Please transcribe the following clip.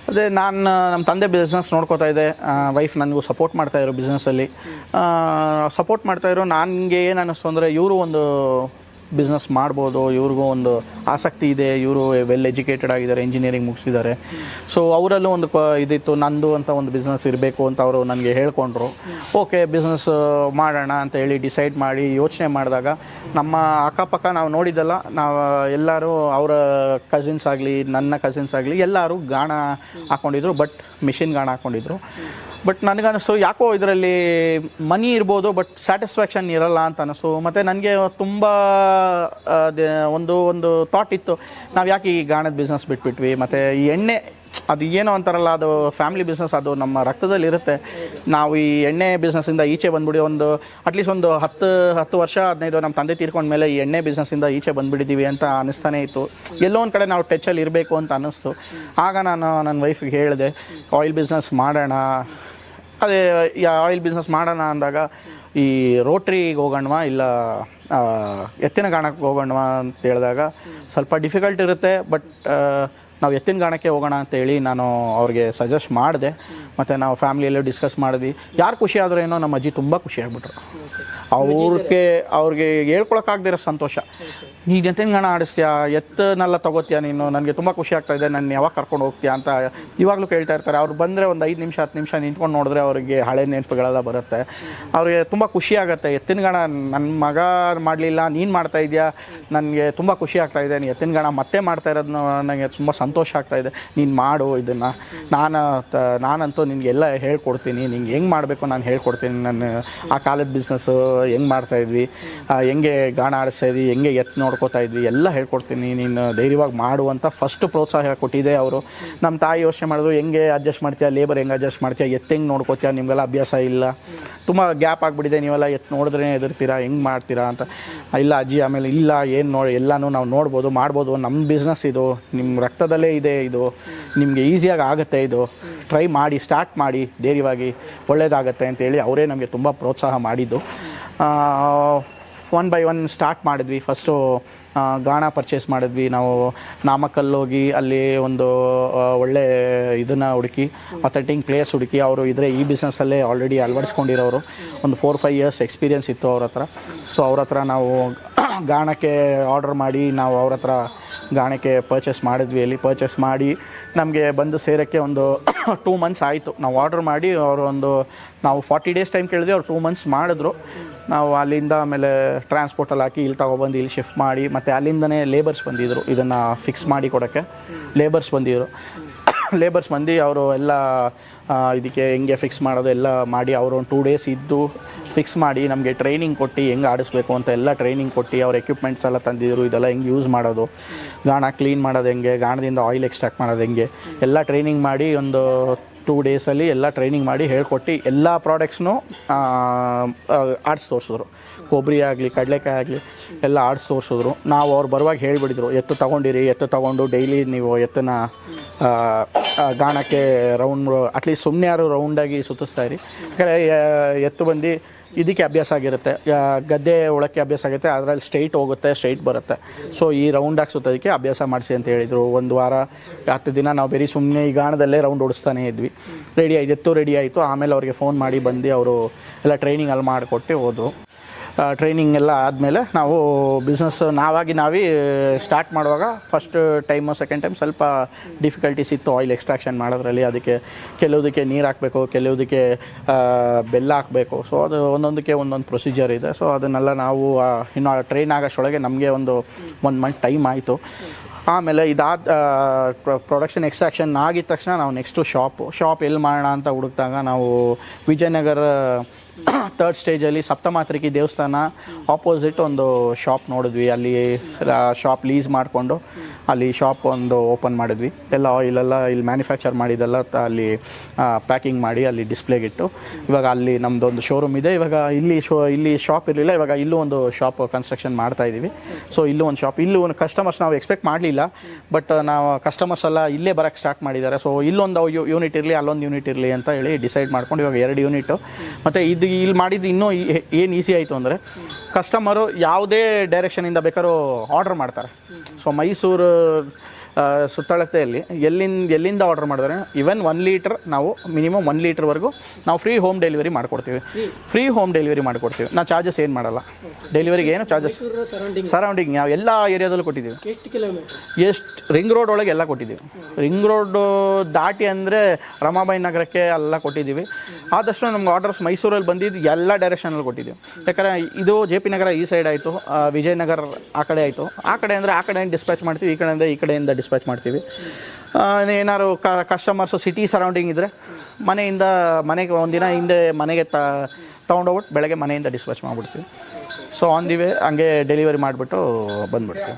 ಅದೇ ನಾನು ನಮ್ಮ ತಂದೆ ಬಿಸ್ನೆಸ್ ನೋಡ್ಕೋತಾ ಇದ್ದೆ, ವೈಫ್ ನನಗೂ ಸಪೋರ್ಟ್ ಮಾಡ್ತಾಯಿದ್ರು ಬಿಸ್ನೆಸ್ಸಲ್ಲಿ. ಸಪೋರ್ಟ್ ಮಾಡ್ತಾಯಿದ್ರು. ನನಗೆ ಏನು ಅನ್ನಿಸ್ತು ಅಂದರೆ ಇವರು ಒಂದು ಬಿಸ್ನೆಸ್ ಮಾಡ್ಬೋದು, ಇವ್ರಿಗೂ ಒಂದು ಆಸಕ್ತಿ ಇದೆ, ಇವರು ವೆಲ್ ಎಜುಕೇಟೆಡ್ ಆಗಿದ್ದಾರೆ, ಇಂಜಿನಿಯರಿಂಗ್ ಮುಗಿಸಿದ್ದಾರೆ. ಸೊ ಅವರಲ್ಲೂ ಒಂದು ಇದಿತ್ತು, ನಂದು ಅಂತ ಒಂದು ಬಿಸ್ನೆಸ್ ಇರಬೇಕು ಅಂತ ಅವರು ನನಗೆ ಹೇಳ್ಕೊಂಡ್ರು. ಓಕೆ ಬಿಸ್ನೆಸ್ ಮಾಡೋಣ ಅಂತ ಹೇಳಿ ಡಿಸೈಡ್ ಮಾಡಿ ಯೋಚನೆ ಮಾಡಿದಾಗ ನಮ್ಮ ಅಕ್ಕಪಕ್ಕ ನಾವು ನೋಡಿದ್ದಲ್ಲ, ನಾವು ಎಲ್ಲರೂ ಅವರ ಕಸಿನ್ಸ್ ಆಗಲಿ ನನ್ನ ಕಸಿನ್ಸ್ ಆಗಲಿ ಎಲ್ಲರೂ ಗಾಣ ಹಾಕ್ಕೊಂಡಿದ್ರು, ಬಟ್ ಮಿಷಿನ್ ಗಾಣ ಹಾಕ್ಕೊಂಡಿದ್ರು. ಬಟ್ ನನಗನ್ನಿಸ್ತು ಯಾಕೋ ಇದರಲ್ಲಿ ಮನಿ ಇರ್ಬೋದು ಬಟ್ ಸ್ಯಾಟಿಸ್ಫ್ಯಾಕ್ಷನ್ ಇರಲ್ಲ ಅಂತ ಅನ್ನಿಸ್ತು. ಮತ್ತು ನನಗೆ ತುಂಬ ಒಂದು ಥಾಟ್ ಇತ್ತು, ನಾವು ಯಾಕೆ ಈ ಗಾಣದ ಬಿಸ್ನೆಸ್ ಬಿಟ್ಬಿಟ್ವಿ. ಮತ್ತು ಈ ಎಣ್ಣೆ ಅದು ಏನೋ ಅಂತಾರಲ್ಲ, ಅದು ಫ್ಯಾಮಿಲಿ ಬಿಸ್ನೆಸ್, ಅದು ನಮ್ಮ ರಕ್ತದಲ್ಲಿರುತ್ತೆ. ನಾವು ಈ ಎಣ್ಣೆ ಬಿಸ್ನೆಸ್ಸಿಂದ ಈಚೆ ಬಂದ್ಬಿಡಿ, ಅಟ್ಲೀಸ್ಟ್ ಒಂದು 10 ವರ್ಷ 15 ನಮ್ಮ ತಂದೆ ತೀರ್ಕೊಂಡ್ಮೇಲೆ ಈ ಎಣ್ಣೆ ಬಿಸ್ನೆಸ್ಸಿಂದ ಈಚೆ ಬಂದುಬಿಟ್ಟಿದ್ದೀವಿ ಅಂತ ಅನ್ನಿಸ್ತಾನೆ ಇತ್ತು. ಎಲ್ಲೋ ಒಂದು ಕಡೆ ನಾವು ಟಚಲ್ಲಿ ಇರಬೇಕು ಅಂತ ಅನ್ನಿಸ್ತು. ಆಗ ನಾನು ನನ್ನ ವೈಫಿಗೆ ಹೇಳಿದೆ, ಆಯಿಲ್ ಬಿಸ್ನೆಸ್ ಮಾಡೋಣ. ಅದೇ ಆಯಿಲ್ ಬಿಸ್ನೆಸ್ ಮಾಡೋಣ ಅಂದಾಗ ಈ ರೋಟ್ರಿಗೆ ಹೋಗೋಣವಾ ಇಲ್ಲ ಎತ್ತಿನ ಗಾಣಕ್ಕೆ ಹೋಗೋಣವಾ ಅಂತ ಹೇಳಿದಾಗ ಸ್ವಲ್ಪ ಡಿಫಿಕಲ್ಟ್ ಇರುತ್ತೆ. ಬಟ್ ನಾವು ಎತ್ತಿನ ಗಾಣಕ್ಕೆ ಹೋಗೋಣ ಅಂತೇಳಿ ನಾನು ಅವ್ರಿಗೆ ಸಜೆಸ್ಟ್ ಮಾಡಿದೆ. ಮತ್ತು ನಾವು ಫ್ಯಾಮಿಲಿಯಲ್ಲೂ ಡಿಸ್ಕಸ್ ಮಾಡಿದ್ವಿ. ಯಾರು ಖುಷಿ ಆದರೂ ಏನೋ ನಮ್ಮ ಅಜ್ಜಿ ತುಂಬ ಖುಷಿ ಆಗ್ಬಿಟ್ರು. ಅವ್ರಿಗೆ ಹೇಳ್ಕೊಳಕ್ಕಾಗದಿರೋ ಸಂತೋಷ. ನೀನು ಎತ್ತಿನ ಗಾಣ ಆಡಿಸ್ತೀಯಾ, ಎತ್ತನೆಲ್ಲ ತಗೋತೀಯ ನೀನು, ನನಗೆ ತುಂಬ ಖುಷಿ ಆಗ್ತಾಯಿದೆ, ನನ್ನ ಯಾವಾಗ ಕರ್ಕೊಂಡು ಹೋಗ್ತೀಯಾ ಅಂತ ಇವಾಗಲೂ ಕೇಳ್ತಾ ಇರ್ತಾರೆ. ಅವ್ರು ಬಂದರೆ ಒಂದು 5 ನಿಮಿಷ 10 ನಿಮಿಷ ನಿಂತ್ಕೊಂಡು ನೋಡಿದ್ರೆ ಅವರಿಗೆ ಹಳೆ ನೆನಪುಗಳೆಲ್ಲ ಬರುತ್ತೆ. ಅವ್ರಿಗೆ ತುಂಬ ಖುಷಿ ಆಗುತ್ತೆ. ಎತ್ತಿನ ಗಾಣ ನನ್ನ ಮಗ ಮಾಡಲಿಲ್ಲ, ನೀನು ಮಾಡ್ತಾ ಇದೆಯಾ, ನನಗೆ ತುಂಬ ಖುಷಿ ಆಗ್ತಾಯಿದೆ. ನೀನು ಎತ್ತಿನ ಗಾಣ ಮತ್ತೆ ಮಾಡ್ತಾ ಇರೋದು ನನಗೆ ತುಂಬ ಸಂತೋಷ ಆಗ್ತಾಯಿದೆ. ನೀನು ಮಾಡು ಇದನ್ನು, ನಾನಂತೂ ನಿನಗೆಲ್ಲ ಹೇಳ್ಕೊಡ್ತೀನಿ, ನಿಂಗೆ ಹೆಂಗೆ ಮಾಡಬೇಕು ನಾನು ಹೇಳ್ಕೊಡ್ತೀನಿ. ನಾನು ಆ ಕಾಲದ ಬಿಸ್ನೆಸ್ಸು ಹೆಂಗೆ ಮಾಡ್ತಾಯಿದ್ವಿ, ಹೆಂಗೆ ಗಾಣ ಆಡಿಸ್ತಾಯಿದ್ವಿ, ಹೆಂಗೆ ಎತ್ತು ನೋಡ್ಕೋತಾ ಇದ್ವಿ, ಎಲ್ಲ ಹೇಳ್ಕೊಡ್ತೀನಿ, ನೀನು ಧೈರ್ಯವಾಗಿ ಮಾಡುವಂಥ ಫಸ್ಟ್ ಪ್ರೋತ್ಸಾಹ ಕೊಟ್ಟಿದೆ ಅವರು. ನಮ್ಮ ತಾಯಿ ಯೋಚನೆ ಮಾಡಿದ್ರು, ಹೆಂಗೆ ಅಡ್ಜಸ್ಟ್ ಮಾಡ್ತೀಯಾ, ಲೇಬರ್ ಹೆಂಗೆ ಅಡ್ಜಸ್ಟ್ ಮಾಡ್ತೀಯಾ, ಎತ್ತು ಹೆಂಗೆ ನೋಡ್ಕೋತೀಯಾ, ನಿಮಗೆಲ್ಲ ಅಭ್ಯಾಸ ಇಲ್ಲ, ತುಂಬ ಗ್ಯಾಪ್ ಆಗಿಬಿಟ್ಟಿದೆ, ನೀವೆಲ್ಲ ಎತ್ತು ನೋಡಿದ್ರೆ ಎದುರ್ತೀರಾ, ಹೆಂಗೆ ಮಾಡ್ತೀರಾ ಅಂತ. ಇಲ್ಲ ಅಜ್ಜಿ, ಆಮೇಲೆ ಇಲ್ಲ ಏನು ಎಲ್ಲನೂ ನಾವು ನೋಡ್ಬೋದು, ಮಾಡ್ಬೋದು, ನಮ್ಮ ಬಿಸ್ನೆಸ್ ಇದು, ನಿಮ್ಮ ರಕ್ತದಲ್ಲೇ ಇದೆ, ಇದು ನಿಮಗೆ ಈಸಿಯಾಗಿ ಆಗುತ್ತೆ, ಇದು ಟ್ರೈ ಮಾಡಿ, ಸ್ಟಾರ್ಟ್ ಮಾಡಿ, ಧೈರ್ಯವಾಗಿ, ಒಳ್ಳೆಯದಾಗತ್ತೆ ಅಂತೇಳಿ ಅವರೇ ನಮಗೆ ತುಂಬ ಪ್ರೋತ್ಸಾಹ ಮಾಡಿದ್ದು. 1 by 1 ಸ್ಟಾರ್ಟ್ ಮಾಡಿದ್ವಿ. ಫಸ್ಟು ಗಾಣ ಪರ್ಚೇಸ್ ಮಾಡಿದ್ವಿ. ನಾವು ನಾಮಕ್ಕಲ್ಲೋಗಿ ಅಲ್ಲಿ ಒಂದು ಒಳ್ಳೆ ಇದನ್ನು ಹುಡುಕಿ, ಅಥೆಂಟಿಕ್ ಪ್ಲೇಸ್ ಹುಡುಕಿ, ಅವರು ಇದ್ರೆ ಈ ಬಿಸ್ನೆಸ್ಸಲ್ಲೇ ಆಲ್ರೆಡಿ ಅಳವಡಿಸ್ಕೊಂಡಿರೋರು, ಒಂದು 4-5 ಇಯರ್ಸ್ ಎಕ್ಸ್ಪೀರಿಯನ್ಸ್ ಇತ್ತು ಅವ್ರ ಹತ್ರ. ಸೊ ಅವ್ರ ಹತ್ರ ನಾವು ಗಾಣಕ್ಕೆ ಆರ್ಡರ್ ಮಾಡಿ ನಾವು ಅವ್ರ ಹತ್ರ ಗಾಣಕ್ಕೆ ಪರ್ಚೇಸ್ ಮಾಡಿದ್ವಿ. ಅಲ್ಲಿ ಪರ್ಚೇಸ್ ಮಾಡಿ ನಮಗೆ ಬಂದು ಸೇರೋಕ್ಕೆ ಒಂದು 2 months ಆಯಿತು. ನಾವು ಆರ್ಡ್ರ್ ಮಾಡಿ ನಾವು 40 days ಟೈಮ್ ಕೇಳಿದ್ವಿ, ಅವ್ರು 2 months ಮಾಡಿದ್ರು. ನಾವು ಅಲ್ಲಿಂದ ಆಮೇಲೆ ಟ್ರಾನ್ಸ್ಪೋರ್ಟಲ್ಲಿ ಹಾಕಿ ಇಲ್ಲಿ ತೊಗೊಬಂದು ಇಲ್ಲಿ ಶಿಫ್ಟ್ ಮಾಡಿ, ಮತ್ತು ಅಲ್ಲಿಂದನೇ ಲೇಬರ್ಸ್ ಬಂದಿದ್ದರು ಇದನ್ನು ಫಿಕ್ಸ್ ಮಾಡಿ ಕೊಡೋಕ್ಕೆ. ಲೇಬರ್ಸ್ ಬಂದು ಅವರು ಎಲ್ಲ ಇದಕ್ಕೆ ಹೆಂಗೆ ಫಿಕ್ಸ್ ಮಾಡೋದು ಎಲ್ಲ ಮಾಡಿ, ಅವರು ಒಂದು 2 days ಇದ್ದು ಫಿಕ್ಸ್ ಮಾಡಿ ನಮಗೆ ಟ್ರೈನಿಂಗ್ ಕೊಟ್ಟು ಹೆಂಗೆ ಆಡಿಸ್ಬೇಕು ಅಂತ ಎಲ್ಲ ಟ್ರೈನಿಂಗ್ ಕೊಟ್ಟು, ಅವ್ರ ಎಕ್ವಿಪ್ಮೆಂಟ್ಸ್ ಎಲ್ಲ ತಂದಿದ್ರು, ಇದೆಲ್ಲ ಹೆಂಗೆ ಯೂಸ್ ಮಾಡೋದು, ಗಾಣ ಕ್ಲೀನ್ ಮಾಡೋದು ಹೆಂಗೆ, ಗಾಣದಿಂದ ಆಯಿಲ್ ಎಕ್ಸ್ಟ್ರಾಕ್ಟ್ ಮಾಡೋದು ಹೆಂಗೆ, ಎಲ್ಲ ಟ್ರೈನಿಂಗ್ ಮಾಡಿ ಒಂದು 2 days ಎಲ್ಲ ಟ್ರೈನಿಂಗ್ ಮಾಡಿ ಹೇಳ್ಕೊಟ್ಟು ಎಲ್ಲ ಪ್ರಾಡಕ್ಟ್ಸ್ನೂ ಆಡಿಸಿ ತೋರಿಸಿದ್ರು. ಕೊಬ್ಬರಿ ಆಗಲಿ ಕಡಲೆಕಾಯಿ ಆಗಲಿ ಎಲ್ಲ ಆಡಿಸಿ ತೋರಿಸಿದ್ರು. ನಾವು ಅವ್ರು ಬರುವಾಗ ಹೇಳಿಬಿಡಿದ್ರು, ಎತ್ತು ತೊಗೊಂಡು ಡೈಲಿ ನೀವು ಎತ್ತನ್ನು ಗಾಣಕ್ಕೆ ರೌಂಡ್ ಅಟ್ಲೀಸ್ಟ್ ಸುಮ್ಮನೆ ಯಾರು ರೌಂಡಾಗಿ ಸುತ್ತಿಸ್ತಾಯಿರಿ. ಯಾಕಂದರೆ ಎತ್ತು ಬಂದು ಇದಕ್ಕೆ ಅಭ್ಯಾಸ ಆಗಿರುತ್ತೆ, ಗದ್ದೆ ಒಳಕ್ಕೆ ಅಭ್ಯಾಸ ಆಗುತ್ತೆ, ಅದರಲ್ಲಿ ಸ್ಟ್ರೈಟ್ ಹೋಗುತ್ತೆ, ಸ್ಟ್ರೈಟ್ ಬರುತ್ತೆ. ಸೊ ಈ ರೌಂಡಾಗಿ ಸುತ್ತೋದಕ್ಕೆ ಅಭ್ಯಾಸ ಮಾಡಿಸಿ ಅಂತ ಹೇಳಿದರು. 1 ವಾರ 10 ದಿನ ನಾವು ಬರೀ ಸುಮ್ಮನೆ ಈ ಗಾಣದಲ್ಲೇ ರೌಂಡ್ ಓಡಿಸ್ತಾನೇ ಇದ್ವಿ. ರೆಡಿ ಆಯಿತು. ಆಮೇಲೆ ಅವ್ರಿಗೆ ಫೋನ್ ಮಾಡಿ ಬಂದು ಅವರು ಎಲ್ಲ ಟ್ರೈನಿಂಗ್ ಅಲ್ಲಿ ಮಾಡಿಕೊಟ್ಟು ಹೋದರು. ಟ್ರೈನಿಂಗ್ ಎಲ್ಲ ಆದಮೇಲೆ ನಾವು ಬಿಸ್ನೆಸ್ ನಾವೇ ಸ್ಟಾರ್ಟ್ ಮಾಡುವಾಗ ಫಸ್ಟ್ ಟೈಮು ಸೆಕೆಂಡ್ ಟೈಮ್ ಸ್ವಲ್ಪ ಡಿಫಿಕಲ್ಟೀಸ್ ಇತ್ತು ಆಯಿಲ್ ಎಕ್ಸ್ಟ್ರಾಕ್ಷನ್ ಮಾಡೋದ್ರಲ್ಲಿ. ಅದಕ್ಕೆ ಕೆಲವುದಕ್ಕೆ ನೀರು ಹಾಕಬೇಕು, ಕೆಲವುದಕ್ಕೆ ಬೆಲ್ಲ ಹಾಕಬೇಕು. ಸೊ ಅದು ಒಂದೊಂದಕ್ಕೆ ಒಂದೊಂದು ಪ್ರೊಸೀಜರ್ ಇದೆ. ಸೊ ಅದನ್ನೆಲ್ಲ ನಾವು ಇನ್ನು ಟ್ರೈನ್ ಆಗೋಷ್ಟೊಳಗೆ ನಮಗೆ ಒಂದು 1 month ಟೈಮ್ ಆಯಿತು. ಆಮೇಲೆ ಪ್ರೊಡಕ್ಷನ್ ಎಕ್ಸ್ಟ್ರಾಕ್ಷನ್ ಆಗಿದ ತಕ್ಷಣ ನಾವು ನೆಕ್ಸ್ಟು ಶಾಪ್ ಎಲ್ಲಿ ಮಾಡೋಣ ಅಂತ ಹುಡುಕಿದಾಗ ನಾವು ವಿಜಯನಗರ 3rd ಸ್ಟೇಜಲ್ಲಿ ಸಪ್ತಮಾತ್ರಿಕಿ ದೇವಸ್ಥಾನ ಆಪೋಸಿಟ್ ಒಂದು ಶಾಪ್ ನೋಡಿದ್ವಿ. ಅಲ್ಲಿ ಶಾಪ್ ಲೀಸ್ ಮಾಡಿಕೊಂಡು ಅಲ್ಲಿ ಶಾಪ್ ಒಂದು ಓಪನ್ ಮಾಡಿದ್ವಿ. ಎಲ್ಲ ಆಯಿಲೆಲ್ಲ ಇಲ್ಲಿ ಮ್ಯಾನುಫ್ಯಾಕ್ಚರ್ ಮಾಡಿದ್ದೆಲ್ಲ ಅಲ್ಲಿ ಪ್ಯಾಕಿಂಗ್ ಮಾಡಿ ಅಲ್ಲಿ ಡಿಸ್ಪ್ಲೇಗಿಟ್ಟು ಇವಾಗ ಅಲ್ಲಿ ನಮ್ಮದೊಂದು ಶೋರೂಮ್ ಇದೆ. ಇವಾಗ ಇಲ್ಲಿ ಶಾಪ್ ಇರಲಿಲ್ಲ, ಇವಾಗ ಇಲ್ಲೂ ಒಂದು ಶಾಪ್ ಕನ್ಸ್ಟ್ರಕ್ಷನ್ ಮಾಡ್ತಾಯಿದ್ದೀವಿ. ಸೊ ಇಲ್ಲೂ ಒಂದು ಕಸ್ಟಮರ್ಸ್ ನಾವು ಎಕ್ಸ್ಪೆಕ್ಟ್ ಮಾಡಲಿಲ್ಲ, ಬಟ್ ನಾವು ಕಸ್ಟಮರ್ಸ್ ಎಲ್ಲ ಇಲ್ಲೇ ಬರೋಕ್ಕೆ ಸ್ಟಾರ್ಟ್ ಮಾಡಿದ್ದಾರೆ. ಸೊ ಇಲ್ಲೊಂದು ಯೂನಿಟ್ ಇರಲಿ, ಅಲ್ಲೊಂದು ಯೂನಿಟ್ ಇರಲಿ ಅಂತ ಹೇಳಿ ಡಿಸೈಡ್ ಮಾಡ್ಕೊಂಡು ಇವಾಗ 2 ಯೂನಿಟು. ಮತ್ತು ಇಲ್ಲಿ ಮಾಡಿದ್ದು ಇನ್ನೂ ಏನು ಈಸಿ ಆಯಿತು ಅಂದರೆ, ಕಸ್ಟಮರು ಯಾವುದೇ ಡೈರೆಕ್ಷನಿಂದ ಬೇಕಾದ್ರೂ ಆರ್ಡ್ರ್ ಮಾಡ್ತಾರೆ. ಸೊ ಮೈಸೂರು ಸುತ್ತಳತೆಯಲ್ಲಿ ಎಲ್ಲಿಂದ ಆರ್ಡರ್ ಮಾಡಿದ್ರೆ ಈವನ್ 1 ಲೀಟ್ರ್ ನಾವು ಮಿನಿಮಮ್ 1 ಲೀಟ್ರ್ವರೆಗೂ ನಾವು ಫ್ರೀ ಹೋಮ್ ಡೆಲಿವರಿ ಮಾಡಿಕೊಡ್ತೀವಿ. ಫ್ರೀ ಹೋಮ್ ಡೆಲಿವರಿ ಮಾಡಿಕೊಡ್ತೀವಿ. ನಾವು ಚಾರ್ಜಸ್ ಏನು ಮಾಡಲ್ಲ. ಡೆಲಿವರಿಗೆ ಏನು ಚಾರ್ಜಸ್ ಸರೌಂಡಿಂಗ್ ನಾವು ಎಲ್ಲ ಏರಿಯಾದಲ್ಲೂ ಕೊಟ್ಟಿದ್ದೀವಿ. ಎಷ್ಟು ರಿಂಗ್ ರೋಡ್ ಒಳಗೆ ಎಲ್ಲ ಕೊಟ್ಟಿದ್ದೀವಿ. ರಿಂಗ್ ರೋಡು ದಾಟಿ ಅಂದರೆ ರಮಾಬಾಯಿ ನಗರಕ್ಕೆ ಎಲ್ಲ ಕೊಟ್ಟಿದ್ದೀವಿ. ಆದಷ್ಟು ನಮ್ಗೆ ಆರ್ಡರ್ಸ್ ಮೈಸೂರಲ್ಲಿ ಬಂದಿದ್ದು ಎಲ್ಲ ಡೈರೆಕ್ಷನಲ್ಲಿ ಕೊಟ್ಟಿದ್ದೀವಿ. ಯಾಕಂದರೆ ಇದು JP ನಗರ ಈ ಸೈಡ್ ಆಯಿತು, ವಿಜಯನಗರ ಆ ಕಡೆ ಆಯಿತು. ಆ ಕಡೆ ಅಂದರೆ ಆ ಕಡೆಯಿಂದ ಡಿಸ್ಪ್ಯಾಚ್ ಮಾಡ್ತೀವಿ, ಈ ಕಡೆಯಿಂದ ಡಿಸ್ಪ್ಯಾಚ್ ಮಾಡ್ತೀವಿ. ಏನಾದ್ರು ಕಸ್ಟಮರ್ಸು ಸಿಟಿ ಸರೌಂಡಿಂಗ್ ಇದ್ದರೆ ಮನೆಗೆ ಒಂದಿನ ಹಿಂದೆ ಮನೆಗೆ ತೊಗೊಂಡೋಗ್ಬಿಟ್ಟು ಬೆಳಗ್ಗೆ ಮನೆಯಿಂದ ಡಿಸ್ಪ್ಯಾಚ್ ಮಾಡಿಬಿಡ್ತೀವಿ. ಸೊ ಆನ್ ದಿ ವೇ ಹಂಗೆ ಡೆಲಿವರಿ ಮಾಡಿಬಿಟ್ಟು ಬಂದುಬಿಡ್ತೀವಿ.